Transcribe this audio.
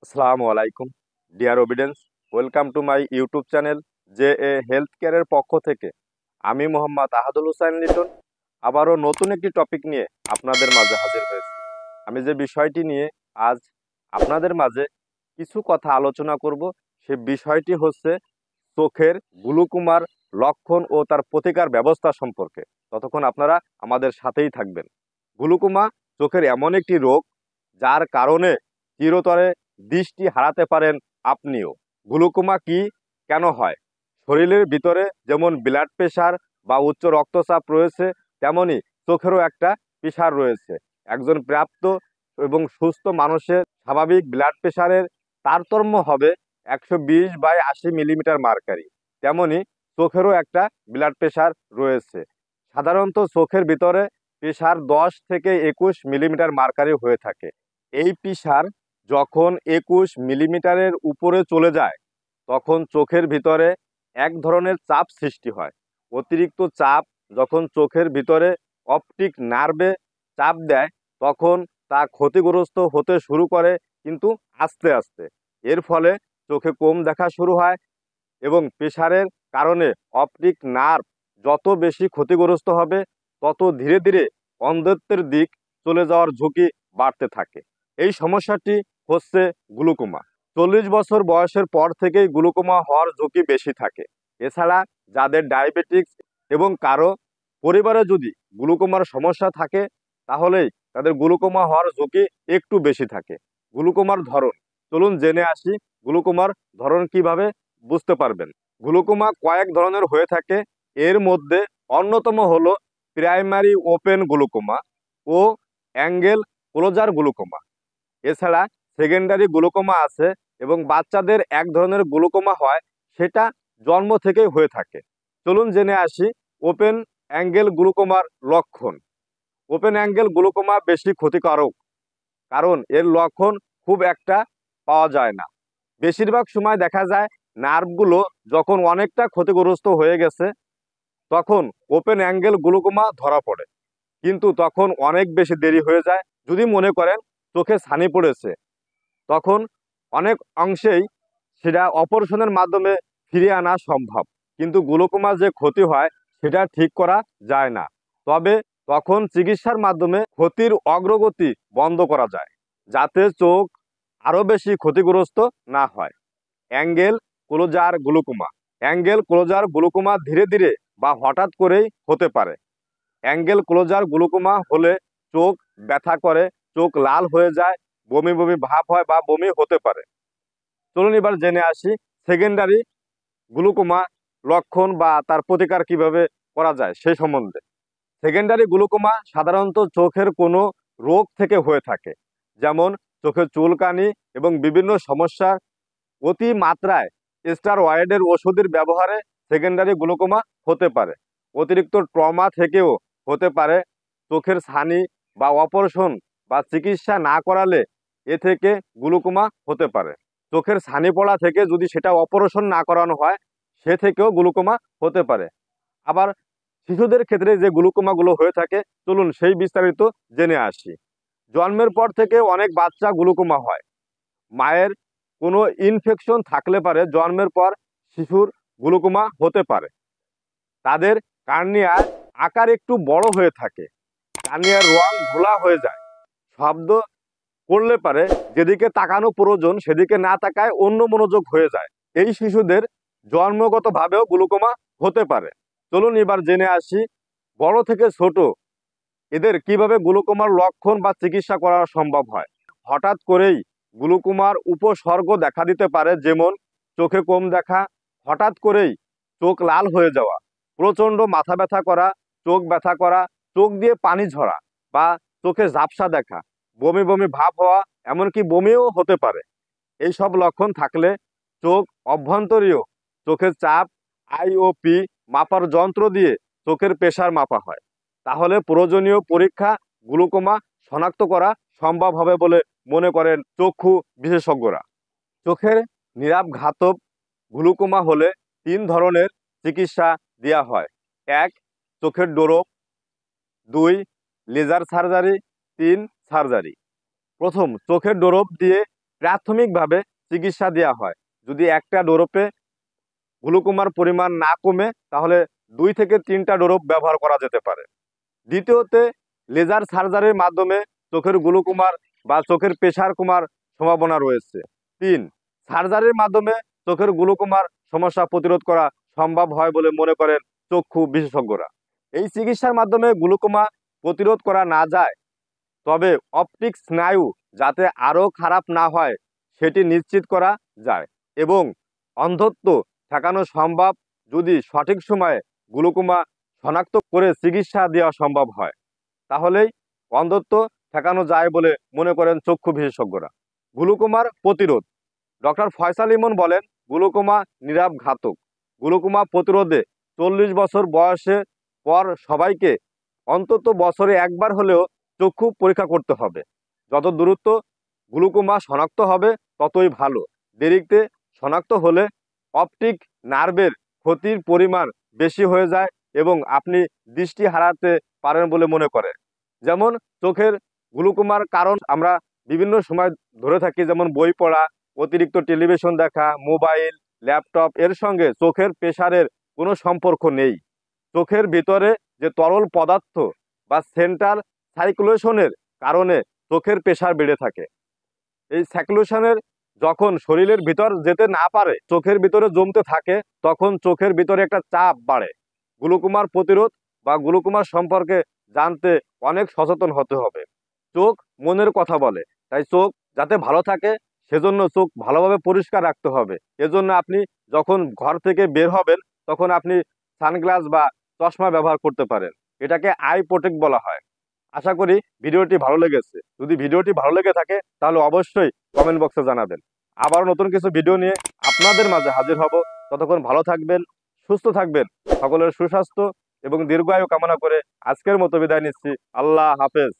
আসসালামু আলাইকুম dear audience. Welcome to my YouTube channel J A health কেয়ারের পক্ষ থেকে আমি মোহাম্মদ আহাদুল হুসাইন লিটন আবারও নতুন একটি টপিক নিয়ে আপনাদের মাঝে হাজির হয়েছি। আমি যে বিষয়টি নিয়ে আজ আপনাদের মাঝে কিছু কথা আলোচনা করব, সে বিষয়টি হচ্ছে চোখের গ্লুকোমার লক্ষণ ও তার প্রতিকার ব্যবস্থা সম্পর্কে। ততক্ষণ আপনারা আমাদের সাথেই থাকবেন। গ্লুকোমা চোখের এমন একটি রোগ যার কারণে চিরতরে দৃষ্টি হারাতে পারেন আপনিও। গ্লুকোমা কি, কেন হয়? শরীরের ভিতরে যেমন ব্লাড প্রেশার বা উচ্চ রক্তচাপ রয়েছে, তেমনি চোখেরও একটা প্রেশার রয়েছে। একজন প্রাপ্ত এবং সুস্থ মানুষের স্বাভাবিক ব্লাড প্রেশারের তারতম্য হবে 120/80 মিলিমিটার মার্কারি। তেমনি চোখেরও একটা ব্লাড প্রেশার রয়েছে। সাধারণত চোখের ভিতরে প্রেশার 10 থেকে 21 মিলিমিটার মার্কারি হয়ে থাকে। এই প্রেশার যখন 21 মিলিমিটারের উপরে চলে যায় তখন চোখের ভিতরে এক ধরনের চাপ সৃষ্টি হয়। অতিরিক্ত চাপ যখন চোখের ভিতরে অপটিক নার্ভে চাপ দেয় তখন তা ক্ষতিগ্রস্ত হতে শুরু করে, কিন্তু আস্তে আস্তে। এর ফলে চোখে কম দেখা শুরু হয় এবং প্রেশারের কারণে অপটিক নার্ভ যত বেশি ক্ষতিগ্রস্ত হবে তত ধীরে ধীরে অন্ধত্বের দিক চলে যাওয়ার ঝুঁকি বাড়তে থাকে। এই সমস্যাটি হচ্ছে গ্লুকোমা। 40 বছর বয়সের পর থেকেই গ্লুকোমা হওয়ার ঝুঁকি বেশি থাকে। এছাড়া যাদের ডায়াবেটিক্স এবং কারো পরিবারে যদি গ্লুকোমার সমস্যা থাকে তাহলেই তাদের গ্লুকোমা হওয়ার ঝুঁকি একটু বেশি থাকে। গ্লুকোমার ধরন, চলুন জেনে আসি গ্লুকোমার ধরন কিভাবে বুঝতে পারবেন। গ্লুকোমা কয়েক ধরনের হয়ে থাকে। এর মধ্যে অন্যতম হলো প্রাইমারি ওপেন গ্লুকোমা ও অ্যাঙ্গেল ক্লোজার গ্লুকোমা। এছাড়া সেকেন্ডারি গ্লুকোমা আছে এবং বাচ্চাদের এক ধরনের গ্লুকোমা হয়, সেটা জন্ম থেকেই হয়ে থাকে। চলুন জেনে আসি ওপেন অ্যাঙ্গেল গ্লুকোমার লক্ষণ। ওপেন অ্যাঙ্গেল গ্লুকোমা বেশি ক্ষতিকারক, কারণ এর লক্ষণ খুব একটা পাওয়া যায় না। বেশিরভাগ সময় দেখা যায় নার্ভগুলো যখন অনেকটা ক্ষতিগ্রস্ত হয়ে গেছে তখন ওপেন অ্যাঙ্গেল গ্লুকোমা ধরা পড়ে, কিন্তু তখন অনেক বেশি দেরি হয়ে যায়। যদি মনে করেন চোখে ছানি পড়েছে তখন অনেক অংশেই সেটা অপারেশনের মাধ্যমে ফিরিয়ে আনা সম্ভব, কিন্তু গ্লুকোমার যে ক্ষতি হয় সেটা ঠিক করা যায় না। তবে তখন চিকিৎসার মাধ্যমে ক্ষতির অগ্রগতি বন্ধ করা যায়, যাতে চোখ আরও বেশি ক্ষতিগ্রস্ত না হয়। Angle closure glaucoma. Angle closure glaucoma ধীরে ধীরে বা হঠাৎ করেই হতে পারে। অ্যাঙ্গেল ক্লোজার গ্লুকোমা হলে চোখ ব্যথা করে, চোখ লাল হয়ে যায়, বমি বমি ভাব হয় বা বমি হতে পারে। চলুন এবার জেনে আসি সেকেন্ডারি গ্লুকোমা লক্ষণ বা তার প্রতিকার কিভাবে করা যায় সেই সম্বন্ধে। সেকেন্ডারি গ্লুকোমা সাধারণত চোখের কোনো রোগ থেকে হয়ে থাকে, যেমন চোখের চুলকানি এবং বিভিন্ন সমস্যার অতি মাত্রায় স্টেরয়েডের ওষুধের ব্যবহারে সেকেন্ডারি গ্লুকোমা হতে পারে। অতিরিক্ত ট্রমা থেকেও হতে পারে। চোখের ছানি বা অপারেশন বা চিকিৎসা না করালে এ থেকে গ্লুকোমা হতে পারে। চোখের ছানি পড়া থেকে যদি সেটা অপারেশন না করানো হয় সে থেকেও গ্লুকোমা হতে পারে। আবার শিশুদের ক্ষেত্রে যে গ্লুকোমাগুলো হয়ে থাকে, চলুন সেই বিস্তারিত জেনে আসি। জন্মের পর থেকে অনেক বাচ্চা গ্লুকোমা হয়। মায়ের কোনো ইনফেকশন থাকলে পারে জন্মের পর শিশুর গ্লুকোমা হতে পারে। তাদের কার্নিয়ার আকার একটু বড় হয়ে থাকে, কার্নিয়ার রং ঘোলা হয়ে যায়, শব্দ করলে পারে যেদিকে তাকানো প্রয়োজন সেদিকে না তাকায় অন্য মনোযোগ হয়ে যায়। এই শিশুদের জন্মগতভাবেও গ্লুকোমা হতে পারে। চলুন এবার জেনে আসি বড় থেকে ছোট এদের কিভাবে গ্লুকোমার লক্ষণ বা চিকিৎসা করা সম্ভব হয়। হঠাৎ করেই গ্লুকোমার উপসর্গ দেখা দিতে পারে, যেমন চোখে কম দেখা, হঠাৎ করেই চোখ লাল হয়ে যাওয়া, প্রচণ্ড মাথা ব্যথা করা, চোখ ব্যথা করা, চোখ দিয়ে পানি ঝরা বা চোখে ঝাপসা দেখা, বমি বমি ভাব হওয়া, এমনকি বমিও হতে পারে। এই সব লক্ষণ থাকলে চোখ অভ্যন্তরীয় চোখের চাপ আইওপি মাপার যন্ত্র দিয়ে চোখের প্রেশার মাপা হয়। তাহলে প্রয়োজনীয় পরীক্ষা গ্লুকোমা শনাক্ত করা সম্ভব হবে বলে মনে করেন চক্ষু বিশেষজ্ঞরা। চোখের নিরাঘাতক গ্লুকোমা হলে 3 ধরনের চিকিৎসা দেওয়া হয়। 1, চোখের ডোরপ। 2, লেজার সার্জারি। 3, সার্জারি। প্রথম, চোখের ডোরপ দিয়ে প্রাথমিকভাবে চিকিৎসা দেওয়া হয়। যদি একটা ডোরপে গ্লুকোমার পরিমাণ না কমে তাহলে 2 থেকে 3টা ডোরপ ব্যবহার করা যেতে পারে। দ্বিতীয়তে, লেজার সার্জারির মাধ্যমে চোখের গ্লুকোমার বা চোখের প্রেশার কমার সম্ভাবনা রয়েছে। 3, সার্জারির মাধ্যমে চোখের গ্লুকোমার সমস্যা প্রতিরোধ করা সম্ভব হয় বলে মনে করেন চক্ষু বিশেষজ্ঞরা। এই চিকিৎসার মাধ্যমে গ্লুকোমা প্রতিরোধ করা না যায়, তবে অপটিক স্নায়ু যাতে আরও খারাপ না হয় সেটি নিশ্চিত করা যায় এবং অন্ধত্ব ঠেকানো সম্ভব যদি সঠিক সময়ে গ্লুকোমা শনাক্ত করে চিকিৎসা দেওয়া সম্ভব হয়। তাহলেই অন্ধত্ব ঠেকানো যায় বলে মনে করেন চক্ষু বিশেষজ্ঞরা। গ্লুকোমার প্রতিরোধ। ডক্টর ফয়সাল ইমন বলেন, গ্লুকোমা নীরব ঘাতক। গ্লুকোমা প্রতিরোধে 40 বছর বয়সের পর সবাইকে অন্তত বছরে একবার হলেও চক্ষু পরীক্ষা করতে হবে। যত দ্রুত গ্লুকোমা শনাক্ত হবে ততই ভালো। দেরিতে শনাক্ত হলে অপটিক নার্ভের ক্ষতির পরিমাণ বেশি হয়ে যায় এবং আপনি দৃষ্টি হারাতে পারেন বলে মনে করেন। যেমন চোখের গ্লুকোমার কারণ আমরা বিভিন্ন সময় ধরে থাকি, যেমন বই পড়া, অতিরিক্ত টেলিভিশন দেখা, মোবাইল, ল্যাপটপ। এর সঙ্গে চোখের প্রেশারের কোনো সম্পর্ক নেই। চোখের ভিতরে যে তরল পদার্থ বা সেন্ট্রাল সার্কুলেশনের কারণে চোখের প্রেশার বেড়ে থাকে। এই সার্কুলেশনের যখন শরীরের ভিতর যেতে না পারে, চোখের ভিতরে জমতে থাকে, তখন চোখের ভিতরে একটা চাপ বাড়ে। গ্লুকোমার প্রতিরোধ বা গ্লুকোমার সম্পর্কে জানতে অনেক সচেতন হতে হবে। চোখ মনের কথা বলে, তাই চোখ যাতে ভালো থাকে সেজন্য চোখ ভালোভাবে পরিষ্কার রাখতে হবে। এজন্য আপনি যখন ঘর থেকে বের হবেন তখন আপনি সানগ্লাস বা চশমা ব্যবহার করতে পারেন। এটাকে আই প্রোটেক্ট বলা হয়। আশা করি ভিডিওটি ভালো লেগেছে। যদি ভিডিওটি ভালো লেগে থাকে তাহলে অবশ্যই কমেন্ট বক্সে জানাবেন। আবারও নতুন কিছু ভিডিও নিয়ে আপনাদের মাঝে হাজির হব। ততক্ষণ ভালো থাকবেন, সুস্থ থাকবেন। সকলের সুস্বাস্থ্য এবং দীর্ঘায়ু কামনা করে আজকের মতো বিদায় নিচ্ছি। আল্লাহ হাফেজ।